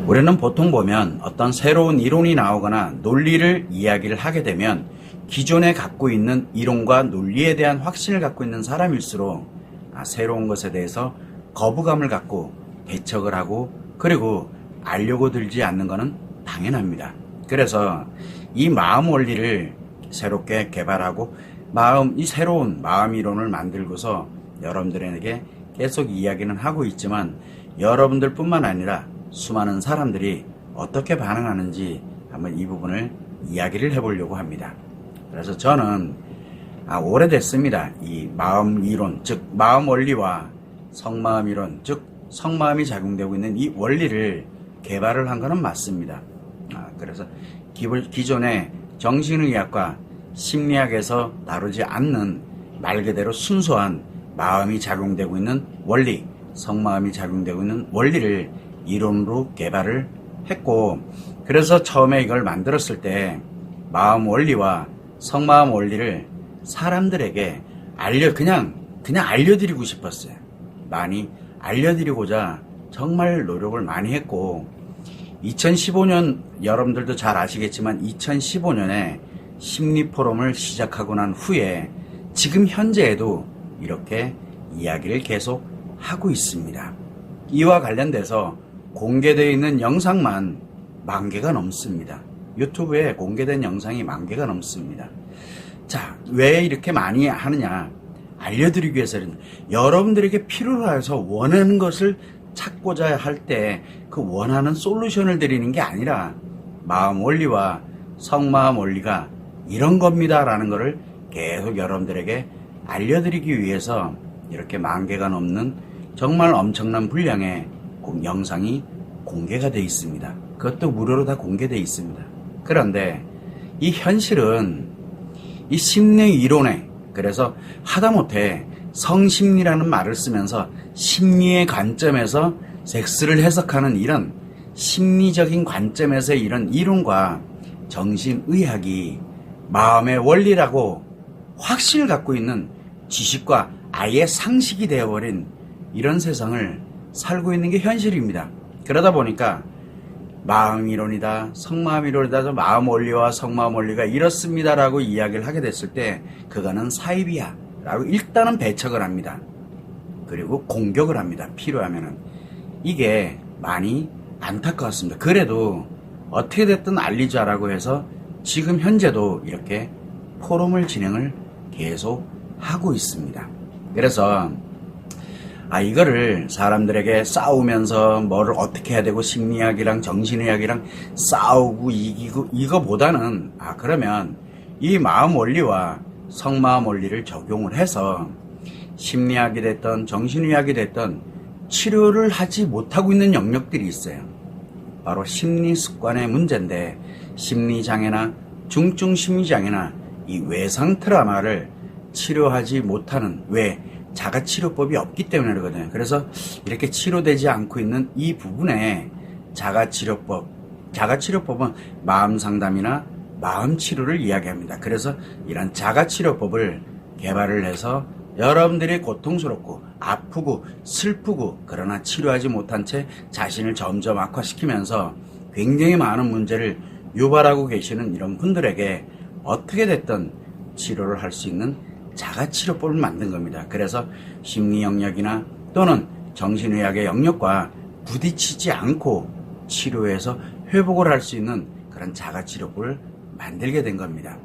우리는 보통 보면 어떤 새로운 이론이 나오거나 논리를 이야기를 하게 되면 기존에 갖고 있는 이론과 논리에 대한 확신을 갖고 있는 사람일수록 새로운 것에 대해서 거부감을 갖고 배척을 하고 그리고 알려고 들지 않는 것은 당연합니다. 그래서 이 마음 원리를 새롭게 개발하고 이 새로운 마음 이론을 만들고서 여러분들에게 계속 이야기는 하고 있지만 여러분들뿐만 아니라 수많은 사람들이 어떻게 반응하는지 한번 이 부분을 이야기를 해보려고 합니다. 그래서 저는 오래됐습니다. 이 마음 이론, 즉 마음 원리와 성마음 이론, 즉 성마음이 작용되고 있는 이 원리를 개발을 한 것은 맞습니다. 그래서 기존의 정신의학과 심리학에서 다루지 않는 말 그대로 순수한 마음이 작용되고 있는 원리, 성마음이 작용되고 있는 원리를 이론으로 개발을 했고, 그래서 처음에 이걸 만들었을 때 마음 원리와 성마음 원리를 사람들에게 그냥 알려드리고 싶었어요. 많이 알려드리고자 정말 노력을 많이 했고, 2015년 여러분들도 잘 아시겠지만 2015년에 심리 포럼을 시작하고 난 후에 지금 현재에도 이렇게 이야기를 계속 하고 있습니다. 이와 관련돼서 공개되어 있는 영상만 10,000개가 넘습니다. 유튜브에 공개된 영상이 10,000개가 넘습니다. 자, 왜 이렇게 많이 하느냐? 알려드리기 위해서는 여러분들에게 필요로 해서 원하는 것을 찾고자 할 때 그 원하는 솔루션을 드리는 게 아니라 마음 원리와 성마음 원리가 이런 겁니다 라는 것을 계속 여러분들에게 알려드리기 위해서 이렇게 10,000개가 넘는 정말 엄청난 분량의 영상이 공개가 되어 있습니다. 그것도 무료로 다 공개되어 있습니다. 그런데 이 현실은 이 심리 이론에, 그래서 하다못해 성심리라는 말을 쓰면서 심리의 관점에서 섹스를 해석하는 이런 심리적인 관점에서 이런 이론과 정신의학이 마음의 원리라고 확신을 갖고 있는 지식과 아예 상식이 되어버린 이런 세상을 살고 있는 게 현실입니다. 그러다 보니까 마음 이론이다, 성마음 이론이다, 마음 원리와 성마음 원리가 이렇습니다라고 이야기를 하게 됐을 때 그거는 사이비야 라고 일단은 배척을 합니다. 그리고 공격을 합니다. 필요하면은. 이게 많이 안타까웠습니다. 그래도 어떻게 됐든 알리자라고 해서 지금 현재도 이렇게 포럼을 진행을 계속 하고 있습니다. 그래서 이거를 사람들에게 싸우면서 뭐를 어떻게 해야 되고 심리학이랑 정신의학이랑 싸우고 이기고 이거보다는 그러면 이 마음 원리와 성마음 원리를 적용을 해서 심리학이 됐던 정신의학이 됐던 치료를 하지 못하고 있는 영역들이 있어요. 바로 심리 습관의 문제인데 심리장애나 중증 심리장애나 이 외상 트라우마를 치료하지 못하는 자가치료법이 없기 때문에 그러거든요. 그래서 이렇게 치료되지 않고 있는 이 부분에 자가치료법은 마음상담이나 마음치료를 이야기합니다. 그래서 이런 자가치료법을 개발을 해서 여러분들이 고통스럽고 아프고 슬프고 그러나 치료하지 못한 채 자신을 점점 악화시키면서 굉장히 많은 문제를 유발하고 계시는 이런 분들에게 어떻게 됐든 치료를 할 수 있는 자가치료법을 만든 겁니다. 그래서 심리 영역이나 또는 정신의학의 영역과 부딪히지 않고 치료해서 회복을 할 수 있는 그런 자가치료법을 만들게 된 겁니다.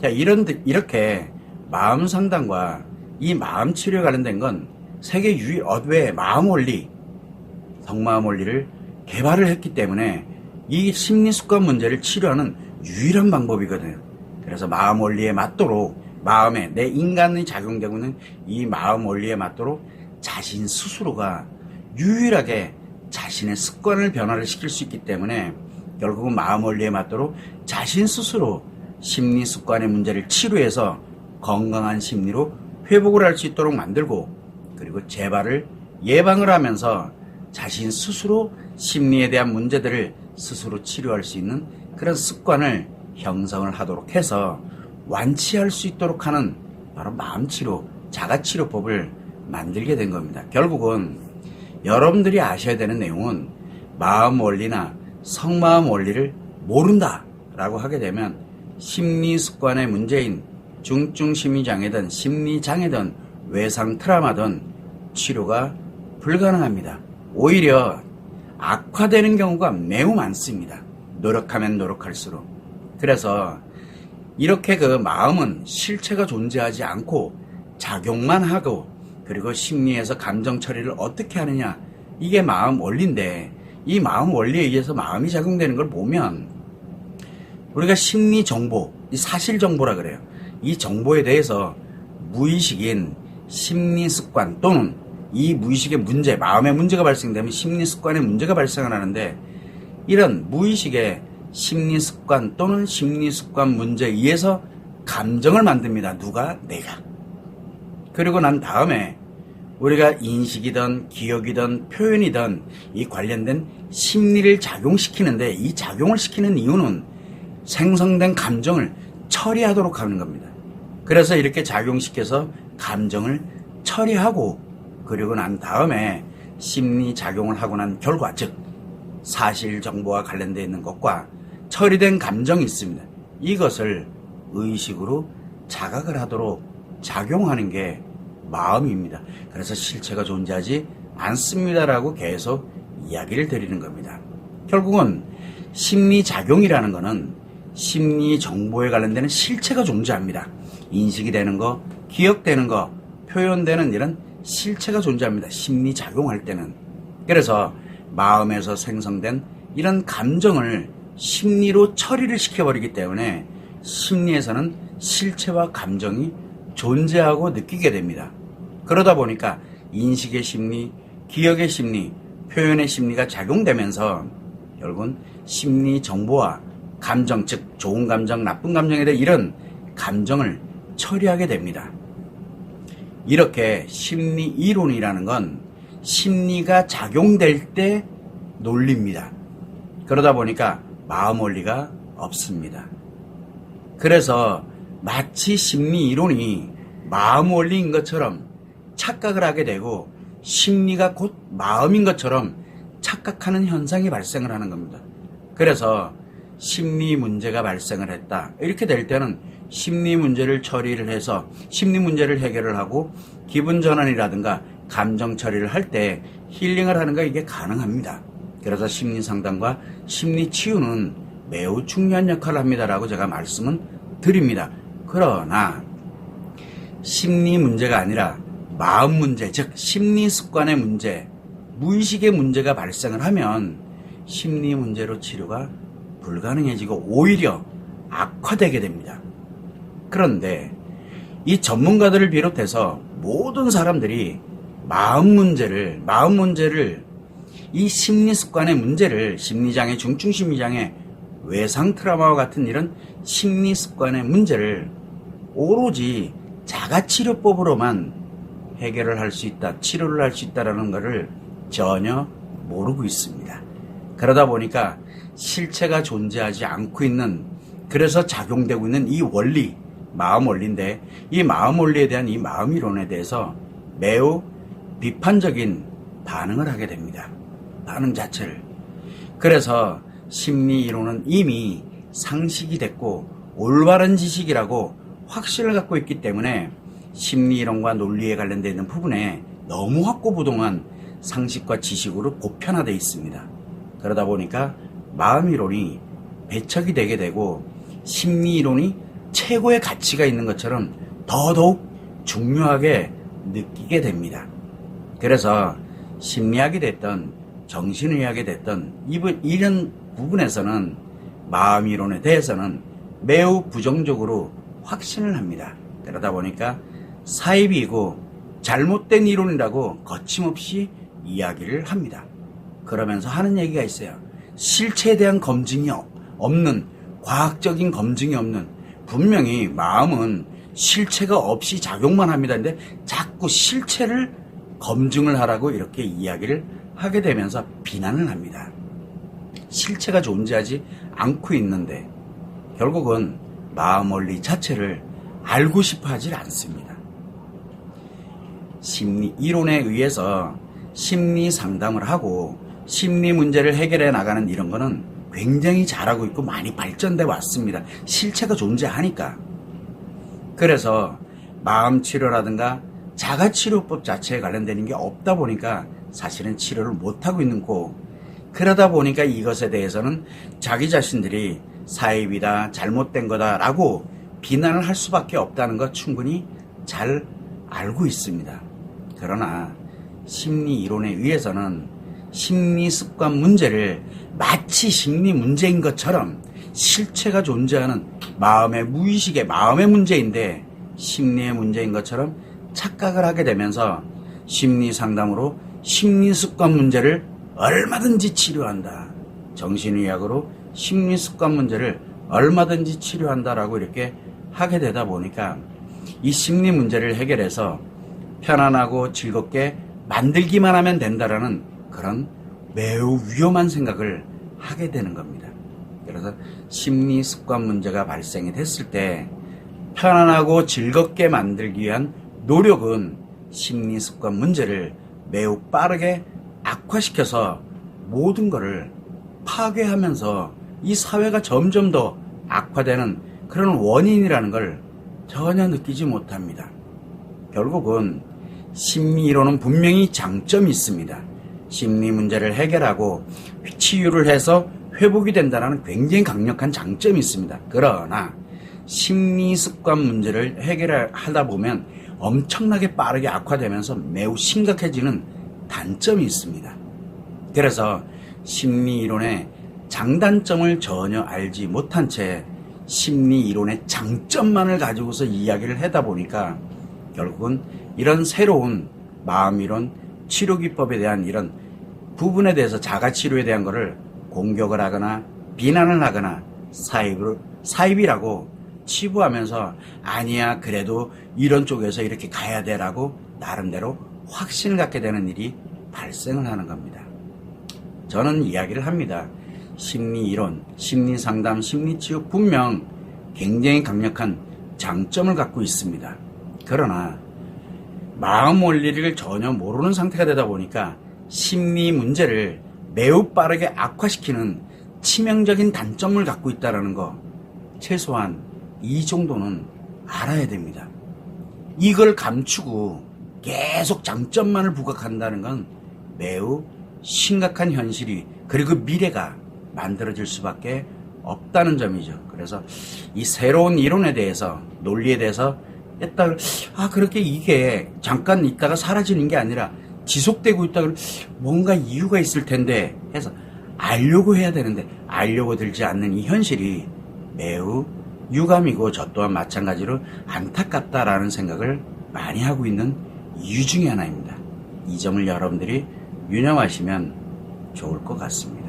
자, 이렇게 마음 상담과 이 마음 치료에 관련된 건 세계 유일의 마음 원리, 성마음 원리를 개발을 했기 때문에 이 심리 습관 문제를 치료하는 유일한 방법이거든요. 그래서 마음 원리에 맞도록 마음에 내 인간이 작용되고 있는 이 마음 원리에 맞도록 자신 스스로가 유일하게 자신의 습관을 변화를 시킬 수 있기 때문에 결국은 마음 원리에 맞도록 자신 스스로 심리 습관의 문제를 치료해서 건강한 심리로 회복을 할 수 있도록 만들고 그리고 재발을 예방을 하면서 자신 스스로 심리에 대한 문제들을 스스로 치료할 수 있는 그런 습관을 형성을 하도록 해서 완치할 수 있도록 하는 바로 마음치료, 자가치료법을 만들게 된 겁니다. 결국은 여러분들이 아셔야 되는 내용은 마음 원리나 성마음 원리를 모른다 라고 하게 되면 심리 습관의 문제인 중증 심리장애든 심리장애든 외상 트라우마든 치료가 불가능합니다. 오히려 악화되는 경우가 매우 많습니다. 노력하면 노력할수록. 그래서 이렇게 그 마음은 실체가 존재하지 않고 작용만 하고, 그리고 심리에서 감정 처리를 어떻게 하느냐, 이게 마음 원리인데, 이 마음 원리에 의해서 마음이 작용되는 걸 보면 우리가 심리 정보, 이 사실 정보라 그래요. 이 정보에 대해서 무의식인 심리 습관 또는 이 무의식의 문제, 마음의 문제가 발생되면 심리 습관의 문제가 발생을 하는데, 이런 무의식의 심리 습관 또는 심리 습관 문제에 의해서 감정을 만듭니다. 누가? 내가. 그리고 난 다음에 우리가 인식이든 기억이든 표현이든 이 관련된 심리를 작용시키는데, 이 작용을 시키는 이유는 생성된 감정을 처리하도록 하는 겁니다. 그래서 이렇게 작용시켜서 감정을 처리하고, 그리고 난 다음에 심리 작용을 하고 난 결과, 즉 사실 정보와 관련되어 있는 것과 처리된 감정이 있습니다. 이것을 의식으로 자각을 하도록 작용하는 게 마음입니다. 그래서 실체가 존재하지 않습니다라고 계속 이야기를 드리는 겁니다. 결국은 심리작용이라는 것은 심리 정보에 관련되는 실체가 존재합니다. 인식이 되는 거, 기억되는 거, 표현되는 이런 실체가 존재합니다. 심리작용할 때는. 그래서 마음에서 생성된 이런 감정을 심리로 처리를 시켜버리기 때문에 심리에서는 실체와 감정이 존재하고 느끼게 됩니다. 그러다 보니까 인식의 심리, 기억의 심리, 표현의 심리가 작용되면서 결국은 심리 정보와 감정, 즉 좋은 감정, 나쁜 감정에 대해 이런 감정을 처리하게 됩니다. 이렇게 심리 이론이라는 건 심리가 작용될 때 논리입니다. 그러다 보니까 마음 원리가 없습니다. 그래서 마치 심리 이론이 마음 원리인 것처럼 착각을 하게 되고, 심리가 곧 마음인 것처럼 착각하는 현상이 발생을 하는 겁니다. 그래서 심리 문제가 발생을 했다, 이렇게 될 때는 심리 문제를 처리를 해서 심리 문제를 해결을 하고 기분 전환이라든가 감정 처리를 할 때 힐링을 하는 거, 이게 가능합니다. 그래서 심리 상담과 심리 치유는 매우 중요한 역할을 합니다라고 제가 말씀은 드립니다. 그러나 심리 문제가 아니라 마음 문제, 즉 심리 습관의 문제, 무의식의 문제가 발생을 하면 심리 문제로 치료가 불가능해지고 오히려 악화되게 됩니다. 그런데 이 전문가들을 비롯해서 모든 사람들이 마음 문제를 이 심리 습관의 문제를, 심리장애, 중증 심리장애, 외상 트라우마와 같은 이런 심리 습관의 문제를 오로지 자가치료법으로만 해결을 할 수 있다, 치료를 할 수 있다는 것을 전혀 모르고 있습니다. 그러다 보니까 실체가 존재하지 않고 있는, 그래서 작용되고 있는 이 원리, 마음 원리인데, 이 마음 원리에 대한 이 마음 이론에 대해서 매우 비판적인 반응을 하게 됩니다. 반응 자체를. 그래서 심리 이론은 이미 상식이 됐고 올바른 지식이라고 확신을 갖고 있기 때문에 심리 이론과 논리에 관련되어 있는 부분에 너무 확고부동한 상식과 지식으로 보편화되어 있습니다. 그러다 보니까 마음 이론이 배척이 되게 되고 심리 이론이 최고의 가치가 있는 것처럼 더더욱 중요하게 느끼게 됩니다. 그래서 심리학이 됐던 정신의학이 됐던 이런 부분에서는 마음 이론에 대해서는 매우 부정적으로 확신을 합니다. 그러다 보니까 사이비이고 잘못된 이론이라고 거침없이 이야기를 합니다. 그러면서 하는 얘기가 있어요. 실체에 대한 검증이 없는, 과학적인 검증이 없는, 분명히 마음은 실체가 없이 작용만 합니다. 근데 자꾸 실체를 검증을 하라고 이렇게 이야기를 하게 되면서 비난을 합니다. 실체가 존재하지 않고 있는데 결국은 마음 원리 자체를 알고 싶어 하질 않습니다. 심리 이론에 의해서 심리 상담을 하고 심리 문제를 해결해 나가는 이런 거는 굉장히 잘하고 있고 많이 발전돼 왔습니다. 실체가 존재하니까. 그래서 마음치료라든가 자가치료법 자체에 관련되는 게 없다 보니까 사실은 치료를 못하고 있는 거고, 그러다 보니까 이것에 대해서는 자기 자신들이 사입이다, 잘못된 거다라고 비난을 할 수밖에 없다는 것 충분히 잘 알고 있습니다. 그러나 심리 이론에 의해서는 심리 습관 문제를 마치 심리 문제인 것처럼 실체가 존재하는 마음의 무의식의 마음의 문제인데 심리의 문제인 것처럼 착각을 하게 되면서 심리 상담으로 심리 습관 문제를 얼마든지 치료한다. 정신의학으로 심리 습관 문제를 얼마든지 치료한다라고 이렇게 하게 되다 보니까 이 심리 문제를 해결해서 편안하고 즐겁게 만들기만 하면 된다라는 그런 매우 위험한 생각을 하게 되는 겁니다. 그래서 심리 습관 문제가 발생이 됐을 때 편안하고 즐겁게 만들기 위한 노력은 심리 습관 문제를 매우 빠르게 악화시켜서 모든 것을 파괴하면서 이 사회가 점점 더 악화되는 그런 원인이라는 걸 전혀 느끼지 못합니다. 결국은 심리이론은 분명히 장점이 있습니다. 심리 문제를 해결하고 치유를 해서 회복이 된다는 굉장히 강력한 장점이 있습니다. 그러나 심리 습관 문제를 해결하다 보면 엄청나게 빠르게 악화되면서 매우 심각해지는 단점이 있습니다. 그래서 심리 이론의 장단점을 전혀 알지 못한 채 심리 이론의 장점만을 가지고서 이야기를 하다 보니까 결국은 이런 새로운 마음 이론, 치료 기법에 대한 이런 부분에 대해서 자가치료에 대한 것을 공격을 하거나 비난을 하거나 사입이라고 치부하면서 아니야 그래도 이런 쪽에서 이렇게 가야 돼라고 나름대로 확신을 갖게 되는 일이 발생을 하는 겁니다. 저는 이야기를 합니다. 심리이론, 심리상담, 심리치유 분명 굉장히 강력한 장점을 갖고 있습니다. 그러나 마음 원리를 전혀 모르는 상태가 되다 보니까 심리 문제를 매우 빠르게 악화시키는 치명적인 단점을 갖고 있다는 거 최소한 이 정도는 알아야 됩니다. 이걸 감추고 계속 장점만을 부각한다는 건 매우 심각한 현실이 그리고 미래가 만들어질 수밖에 없다는 점이죠. 그래서 이 새로운 이론에 대해서 논리에 대해서 그렇게 이게 잠깐 있다가 사라지는 게 아니라 지속되고 있다가 뭔가 이유가 있을 텐데 해서 알려고 해야 되는데 알려고 들지 않는 이 현실이 매우 유감이고 저 또한 마찬가지로 안타깝다라는 생각을 많이 하고 있는 이유 중에 하나입니다. 이 점을 여러분들이 유념하시면 좋을 것 같습니다.